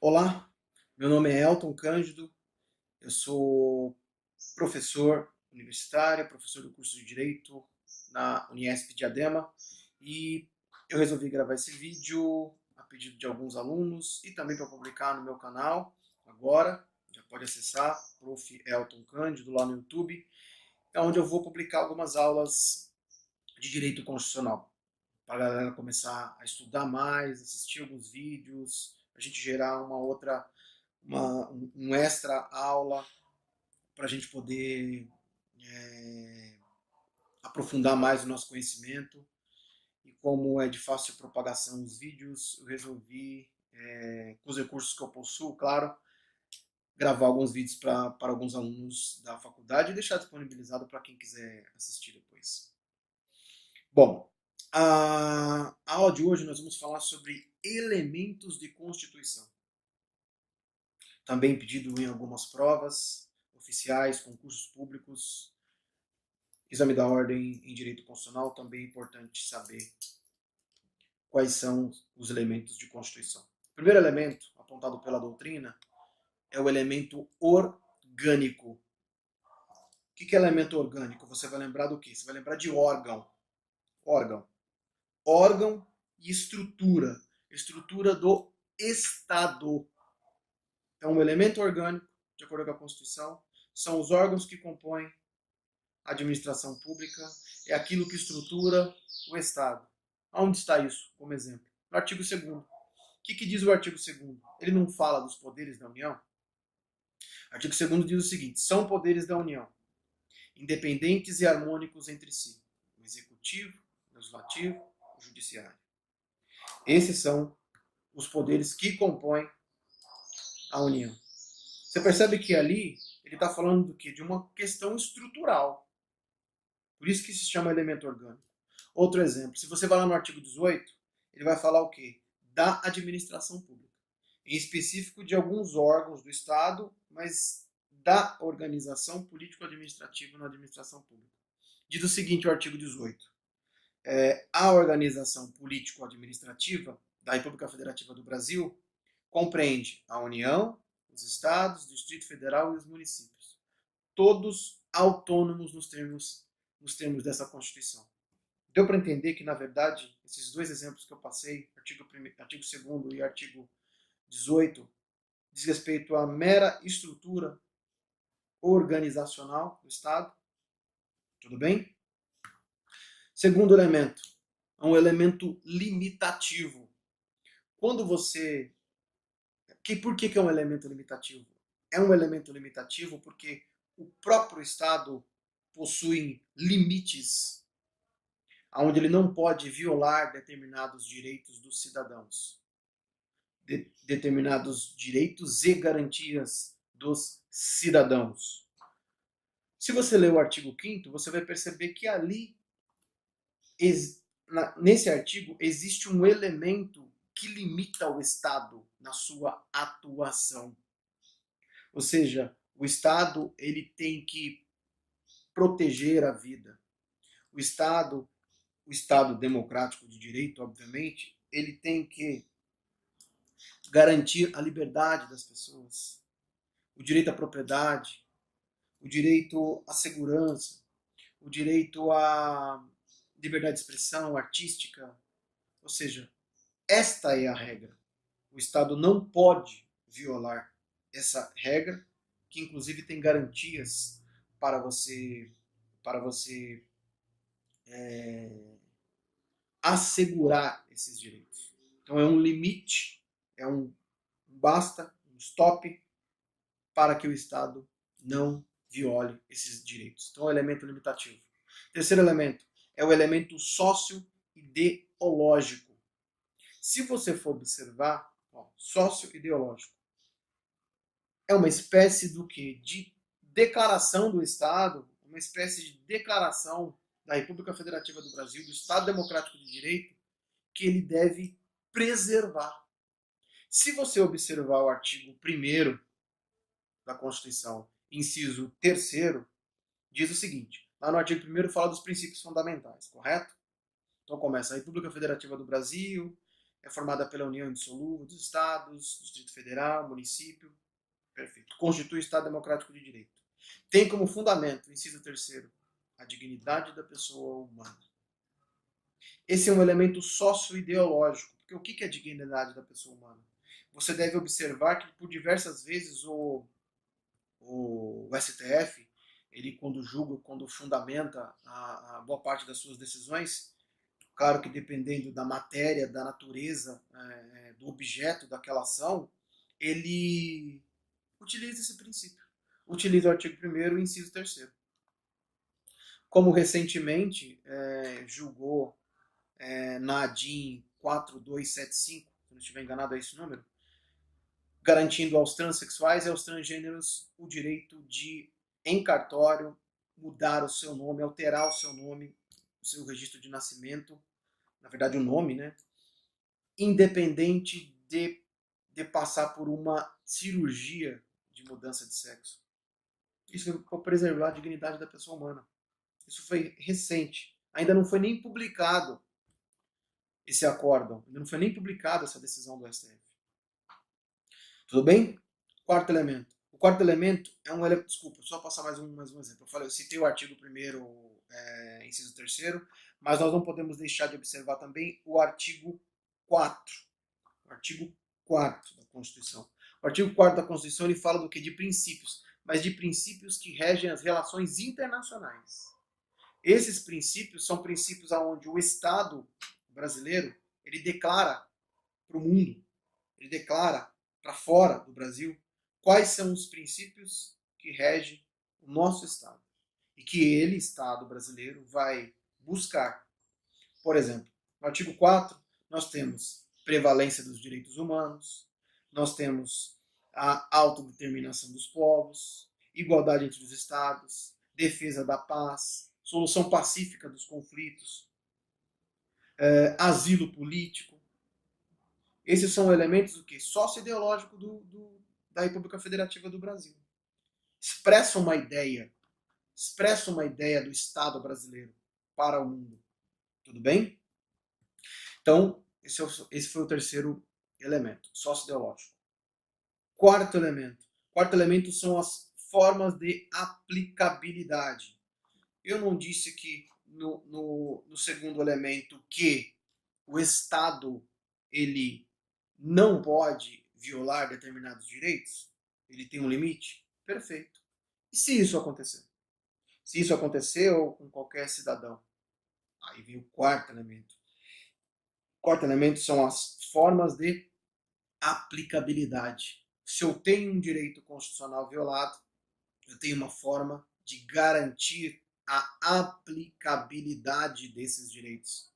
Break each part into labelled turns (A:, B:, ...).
A: Olá, meu nome é Elton Cândido, eu sou professor universitário, professor do curso de Direito na Uniesp Diadema e eu resolvi gravar esse vídeo a pedido de alguns alunos e também para publicar no meu canal agora. Já pode acessar Prof. Elton Cândido lá no YouTube, é onde eu vou publicar algumas aulas de Direito Constitucional para a galera começar a estudar mais, assistir alguns vídeos, a gente gerar um extra aula para a gente poder aprofundar mais o nosso conhecimento. E como é de fácil propagação os vídeos, eu resolvi, com os recursos que eu possuo, claro, gravar alguns vídeos para alguns alunos da faculdade e deixar disponibilizado para quem quiser assistir depois. Bom, a aula de hoje nós vamos falar sobre elementos de Constituição. Também pedido em algumas provas oficiais, concursos públicos, exame da ordem em direito constitucional, também é importante saber quais são os elementos de Constituição. O primeiro elemento, apontado pela doutrina, é o elemento orgânico. O que é elemento orgânico? Você vai lembrar do quê? Você vai lembrar de órgão. Órgão. Órgão e estrutura. Estrutura do Estado. Então, o elemento orgânico, de acordo com a Constituição, são os órgãos que compõem a administração pública, é aquilo que estrutura o Estado. Onde está isso, como exemplo? No artigo 2º. O que diz o artigo 2º? Ele não fala dos poderes da União? O artigo 2º diz o seguinte: são poderes da União, independentes e harmônicos entre si, o Executivo, o Legislativo, o Judiciário. Esses são os poderes que compõem a União. Você percebe que ali ele está falando do quê? De uma questão estrutural. Por isso que se chama elemento orgânico. Outro exemplo, se você vai lá no artigo 18, ele vai falar o quê? Da administração pública. Em específico de alguns órgãos do Estado, mas da organização político-administrativa na administração pública. Diz o seguinte o artigo 18. A organização político-administrativa da República Federativa do Brasil compreende a União, os Estados, o Distrito Federal e os municípios. Todos autônomos nos termos dessa Constituição. Deu para entender que, na verdade, esses dois exemplos que eu passei, artigo 2º e artigo 18, diz respeito à mera estrutura organizacional do Estado. Tudo bem? Segundo elemento, é um elemento limitativo. Quando você... Por que é um elemento limitativo? É um elemento limitativo porque o próprio Estado possui limites onde ele não pode violar determinados direitos dos cidadãos, determinados direitos e garantias dos cidadãos. Se você ler o artigo 5º, você vai perceber que ali, nesse artigo, existe um elemento que limita o Estado na sua atuação. Ou seja, o Estado ele tem que proteger a vida. O Estado democrático de direito, obviamente, ele tem que garantir a liberdade das pessoas, o direito à propriedade, o direito à segurança, o direito à liberdade de expressão artística. Ou seja, esta é a regra. O Estado não pode violar essa regra, que inclusive tem garantias para você assegurar esses direitos. Então é um limite, é um basta, um stop para que o Estado não viole esses direitos. Então é um elemento limitativo. Terceiro elemento é o elemento sócio-ideológico. Se você for observar, sócio-ideológico é uma espécie do que? De declaração do Estado, uma espécie de declaração da República Federativa do Brasil, do Estado Democrático de Direito, que ele deve preservar. Se você observar o artigo 1º da Constituição, inciso 3º, diz o seguinte, lá no artigo 1º fala dos princípios fundamentais, correto? Então começa a República Federativa do Brasil, é formada pela união indissolúvel dos estados, Distrito Federal, município. Perfeito. Constitui o Estado Democrático de Direito. Tem como fundamento, inciso terceiro, a dignidade da pessoa humana. Esse é um elemento sócio-ideológico, porque o que é a dignidade da pessoa humana? Você deve observar que por diversas vezes o STF, ele quando julga, quando fundamenta a boa parte das suas decisões, claro que dependendo da matéria, da natureza, do objeto daquela ação, ele utiliza esse princípio. Utiliza o artigo 1º, inciso 3º. Como recentemente julgou na ADIM 4275, se não estiver enganado é esse número, garantindo aos transexuais e aos transgêneros o direito de, em cartório, mudar o seu nome, alterar o seu nome, o seu registro de nascimento, na verdade o nome, né? Independente de passar por uma cirurgia de mudança de sexo. Isso é para preservar a dignidade da pessoa humana. Isso foi recente. Ainda não foi nem publicado esse acórdão. Ainda não foi nem publicada essa decisão do STF. Tudo bem? Quarto elemento. O quarto elemento é um elemento. Desculpa, só passar mais um exemplo. Eu citei o artigo 1º, inciso 3º, mas nós não podemos deixar de observar também o artigo 4. O artigo 4º da Constituição. O artigo 4º da Constituição ele fala do que? De princípios, mas de princípios que regem as relações internacionais. Esses princípios são princípios onde o Estado brasileiro ele declara para o mundo, ele declara para fora do Brasil quais são os princípios que regem o nosso Estado e que ele, Estado brasileiro, vai buscar. Por exemplo, no artigo 4 nós temos prevalência dos direitos humanos, nós temos a autodeterminação dos povos, igualdade entre os Estados, defesa da paz, solução pacífica dos conflitos, asilo político. Esses são elementos do que? Sócio-ideológico da República Federativa do Brasil. Expressam uma ideia do Estado brasileiro para o mundo. Tudo bem? Então, esse foi o terceiro elemento, sócio-ideológico. Quarto elemento são as formas de aplicabilidade. Eu não disse aqui no segundo elemento que o Estado ele não pode violar determinados direitos? Ele tem um limite? Perfeito. E se isso acontecer? Se isso aconteceu com qualquer cidadão? Aí vem o quarto elemento. O quarto elemento são as formas de aplicabilidade. Se eu tenho um direito constitucional violado, eu tenho uma forma de garantir a aplicabilidade desses direitos.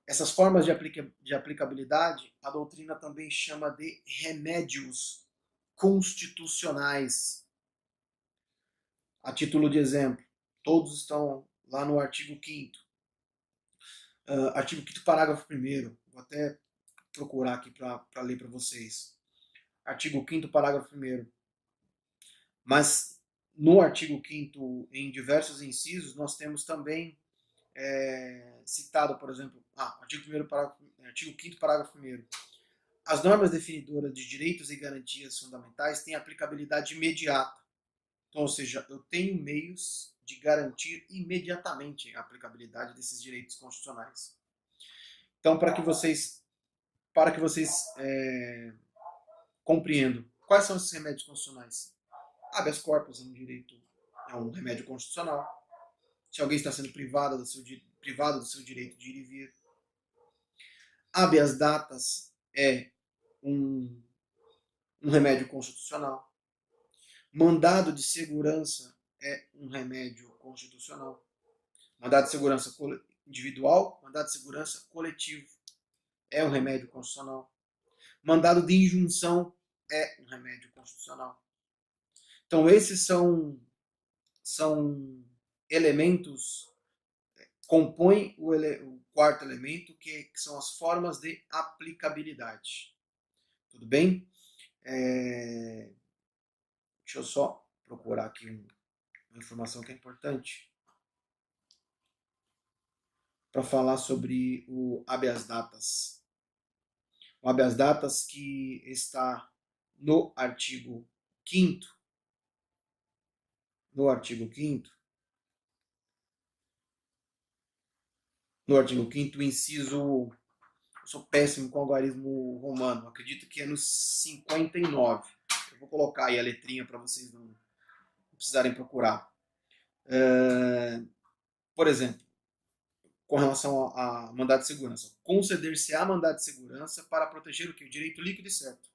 A: Essas formas de aplicabilidade, a doutrina também chama de remédios constitucionais. A título de exemplo, todos estão lá no artigo 5º. Artigo 5º, parágrafo 1º. Vou até procurar aqui para ler para vocês. Artigo 5º, parágrafo 1º. Mas no artigo 5º, em diversos incisos, nós temos também citado, por exemplo, artigo 5º, parágrafo 1º. As normas definidoras de direitos e garantias fundamentais têm aplicabilidade imediata. Então, ou seja, eu tenho meios de garantir imediatamente a aplicabilidade desses direitos constitucionais. Então, para que vocês compreendam, quais são esses remédios constitucionais? Habeas corpus é um remédio constitucional. Se alguém está sendo privado do seu direito de ir e vir. Habeas datas é um remédio constitucional. Mandado de segurança é um remédio constitucional. Mandado de segurança individual, mandado de segurança coletivo é um remédio constitucional. Mandado de injunção é um remédio constitucional. Então, esses são elementos, compõem o quarto elemento, que são as formas de aplicabilidade. Tudo bem? Deixa eu só procurar aqui uma informação que é importante para falar sobre o habeas datas. O habeas datas que está no artigo 5º, no artigo 5º, inciso, eu sou péssimo com algarismo romano, acredito que é no 59. Eu vou colocar aí a letrinha para vocês não precisarem procurar. Por exemplo, com relação a mandado de segurança, conceder-se-á mandado de segurança para proteger o que? O direito líquido e certo,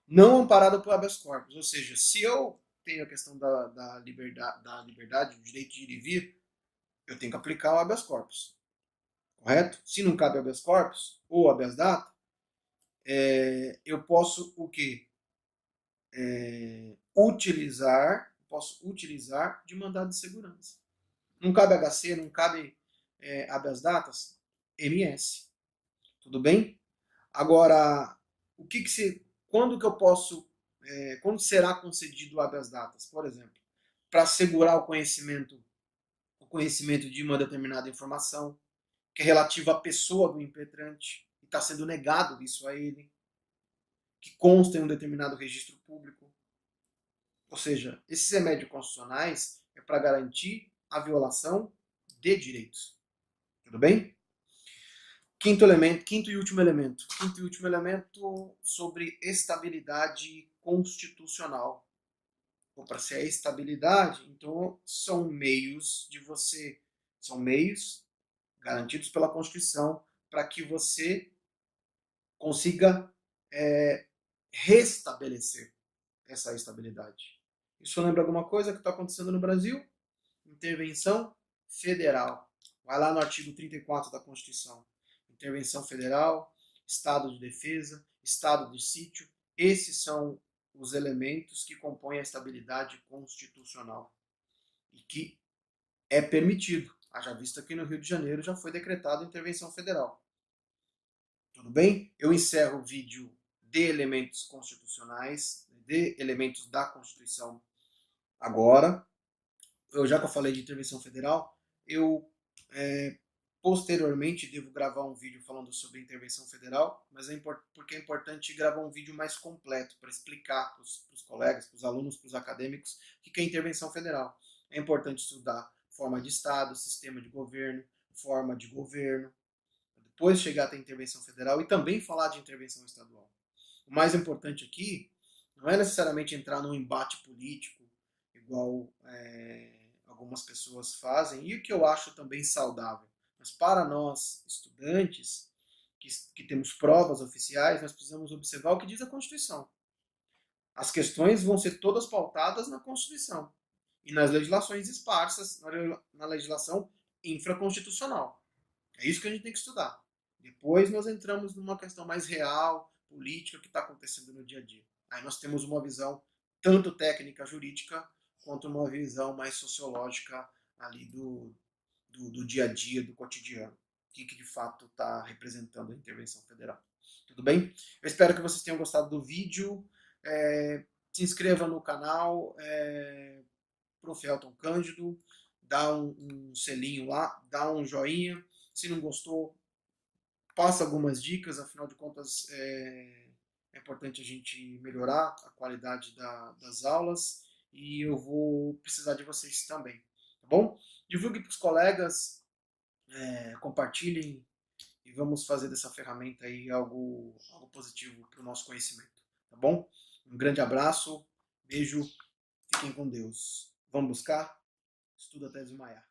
A: não amparado por habeas corpus. Ou seja, se eu tenho a questão da liberdade, do direito de ir e vir, eu tenho que aplicar o habeas corpus. Correto? Se não cabe habeas corpus ou habeas data, eu posso o quê? Posso utilizar de mandado de segurança. Não cabe HC, não cabe habeas datas? MS. Tudo bem? Agora, quando que eu posso, quando será concedido o habeas datas? Por exemplo, para assegurar o conhecimento de uma determinada informação, que é relativa à pessoa do impetrante, e está sendo negado isso a ele, que consta em um determinado registro público. Ou seja, esses remédios constitucionais é para garantir a violação de direitos. Tudo bem? Quinto e último elemento. Quinto e último elemento sobre estabilidade constitucional. Ou para ser a estabilidade, então são meios garantidos pela Constituição para que você consiga restabelecer essa estabilidade. Isso lembra alguma coisa que está acontecendo no Brasil? Intervenção federal. Vai lá no artigo 34 da Constituição. Intervenção federal, estado de defesa, estado de sítio. Esses são os elementos que compõem a estabilidade constitucional e que é permitido. Haja vista que no Rio de Janeiro já foi decretada intervenção federal. Tudo bem? Eu encerro o vídeo de elementos constitucionais, de elementos da Constituição agora. Já que eu falei de intervenção federal, eu posteriormente devo gravar um vídeo falando sobre intervenção federal, mas porque é importante gravar um vídeo mais completo para explicar para os colegas, para os alunos, para os acadêmicos, o que é intervenção federal. É importante estudar forma de Estado, sistema de governo, forma de governo, depois chegar até a intervenção federal e também falar de intervenção estadual. O mais importante aqui não é necessariamente entrar num embate político, igual algumas pessoas fazem, e o que eu acho também saudável. Mas para nós, estudantes, que temos provas oficiais, nós precisamos observar o que diz a Constituição. As questões vão ser todas pautadas na Constituição e nas legislações esparsas, na legislação infraconstitucional. É isso que a gente tem que estudar. Depois nós entramos numa questão mais real, política, que está acontecendo no dia a dia. Aí nós temos uma visão tanto técnica, jurídica, quanto uma visão mais sociológica ali do dia a dia, do cotidiano. O que de fato está representando a intervenção federal. Tudo bem? Eu espero que vocês tenham gostado do vídeo. Se inscreva no canal, Prof. Elton Cândido, dá um selinho lá, dá um joinha. Se não gostou, passa algumas dicas, afinal de contas é importante a gente melhorar a qualidade das aulas e eu vou precisar de vocês também, tá bom? Divulgue para os colegas, compartilhem e vamos fazer dessa ferramenta aí algo positivo para o nosso conhecimento, tá bom? Um grande abraço, beijo, fiquem com Deus. Vamos buscar? Estuda a tese Maia.